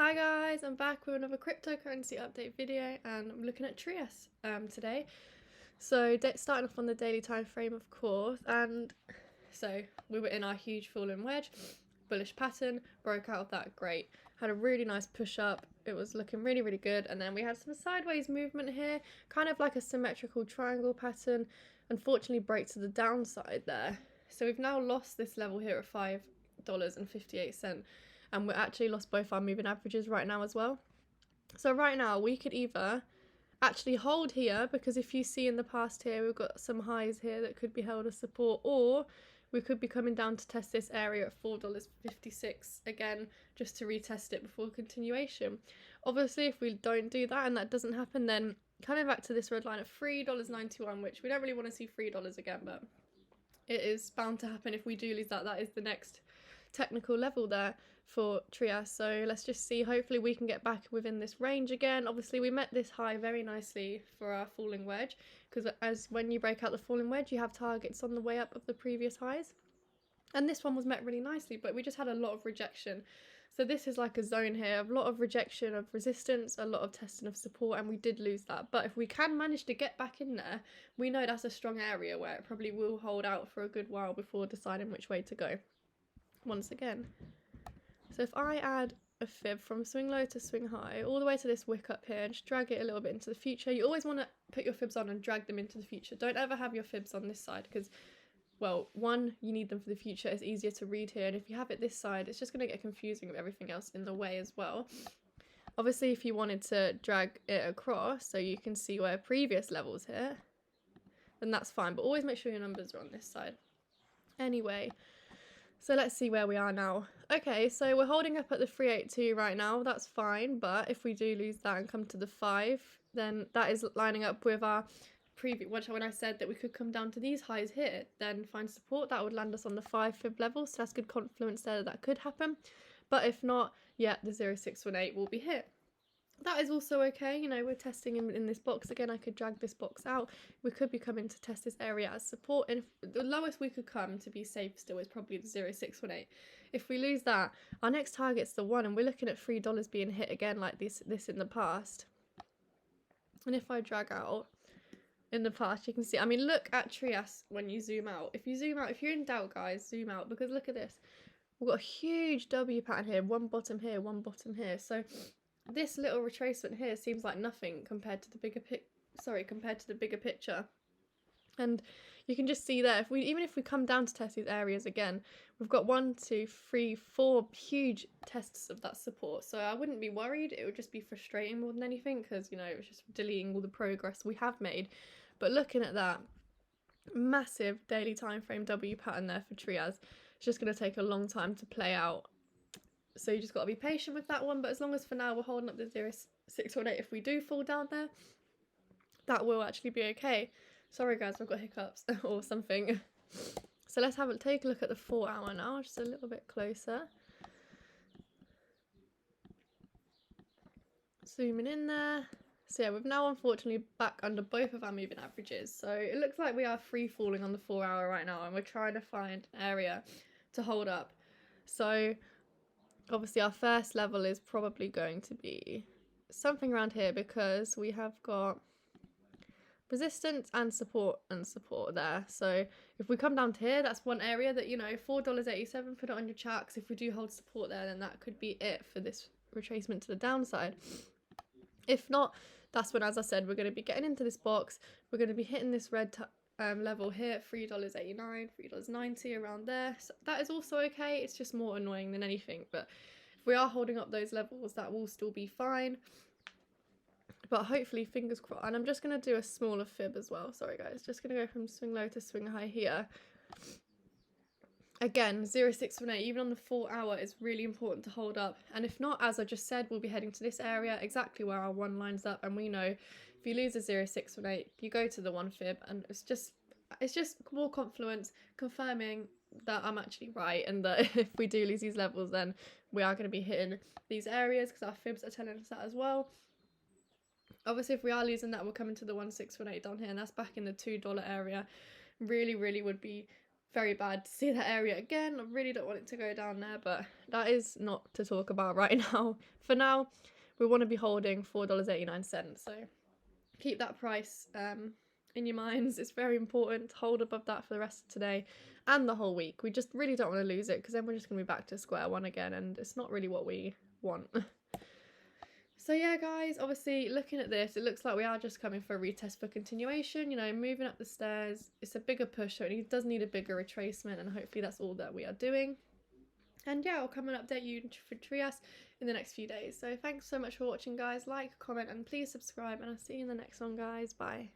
Hi guys, I'm back with another cryptocurrency update video and I'm looking at Trias today. So starting off on the daily time frame, of course, and so we were in our huge fallen wedge, bullish pattern, broke out of that, great. Had a really nice push up, it was looking really good, and then we had some sideways movement here, kind of like a symmetrical triangle pattern, unfortunately break to the downside there. So we've now lost this level here at $5.58, and we're actually lost both our moving averages right now as well. So right now we could either actually hold here, because if you see in the past here we've got some highs here that could be held as support, or we could be coming down to test this area at $4.56 again, just to retest it before continuation. Obviously if we don't do that and that doesn't happen, then coming back to this red line of $3.91, which we don't really want to see $3 again, but it is bound to happen if we do lose that. That is the next technical level there for Trias. So let's just see, hopefully we can get back within this range again. Obviously we met this high very nicely for our falling wedge, because as when you break out the falling wedge you have targets on the way up of the previous highs, and this one was met really nicely, but we just had a lot of rejection. So this is like a zone here, a lot of rejection of resistance, a lot of testing of support, and we did lose that. But if we can manage to get back in there, we know that's a strong area where it probably will hold out for a good while before deciding which way to go once again. So if I add a fib from swing low to swing high all the way to this wick up here and just drag it a little bit into the future, you always want to put your fibs on and drag them into the future. Don't ever have your fibs on this side, because, well, one, you need them for the future, it's easier to read here, and if you have it this side it's just going to get confusing with everything else in the way as well. Obviously if you wanted to drag it across so you can see where previous levels here, then that's fine, but always make sure your numbers are on this side. Anyway, so let's see where we are now. Okay, so we're holding up at the 382 right now, that's fine, but if we do lose that and come to the 5, then that is lining up with our previous, when I said that we could come down to these highs here, then find support, that would land us on the 5 fib level, so that's good confluence there that could happen. But if not, yeah, the 0618 will be hit. That is also okay, you know, we're testing in this box again. I could drag this box out, we could be coming to test this area as support, and the lowest we could come to be safe still is probably the 0618. If we lose that, our next target's the 1, and we're looking at $3 being hit again like this in the past. And if I drag out in the past, you can see, I mean, look at Trias when you zoom out. If you zoom out, if you're in doubt guys, zoom out, because look at this, we've got a huge W pattern here, one bottom here, one bottom here. So this little retracement here seems like nothing compared to the bigger picture. And you can just see there, even if we come down to test these areas again, we've got 1, 2, 3, 4 huge tests of that support. So I wouldn't be worried, it would just be frustrating more than anything, because, you know, it's just deleting all the progress we have made. But looking at that massive daily time frame W pattern there for Trias, it's just going to take a long time to play out. So you just got to be patient with that one, but as long as for now we're holding up the 0618, if we do fall down there, that will actually be okay. Sorry guys, I've got hiccups or something. So let's take a look at the 4 hour now, just a little bit closer. Zooming in there. So yeah, we've now unfortunately back under both of our moving averages. So it looks like we are free falling on the 4 hour right now, and we're trying to find an area to hold up. So obviously our first level is probably going to be something around here, because we have got resistance and support there. So if we come down to here, that's one area that, you know, $4.87, put it on your chart, because if we do hold support there, then that could be it for this retracement to the downside. If not, that's when, as I said, we're going to be getting into this box, we're going to be hitting this red level here, $3.89, $3.90, around there. So that is also okay, it's just more annoying than anything, but if we are holding up those levels, that will still be fine. But hopefully, fingers crossed. And I'm just going to do a smaller fib as well, sorry guys, just going to go from swing low to swing high here. Again, 0618, even on the 4 hour, is really important to hold up. And if not, as I just said, we'll be heading to this area, exactly where our 1 lines up. And we know if you lose a 0618, you go to the 1 fib, and it's just more confluence, confirming that I'm actually right, and that if we do lose these levels, then we are going to be hitting these areas, because our fibs are telling us that as well. Obviously, if we are losing that, we're coming to the 1618 down here, and that's back in the $2 area. Really would be very bad to see that area again. I really don't want it to go down there, but that is not to talk about right now. For now, we want to be holding $4.89, so keep that price in your minds. It's very important to hold above that for the rest of today and the whole week. We just really don't want to lose it, because then we're just going to be back to square one again, and it's not really what we want. So yeah, guys, obviously looking at this, it looks like we are just coming for a retest for continuation, you know, moving up the stairs. It's a bigger push, so it does need a bigger retracement, and hopefully that's all that we are doing. And yeah, I'll come and update you for Trias in the next few days. So thanks so much for watching, guys. Like, comment, and please subscribe, and I'll see you in the next one, guys. Bye.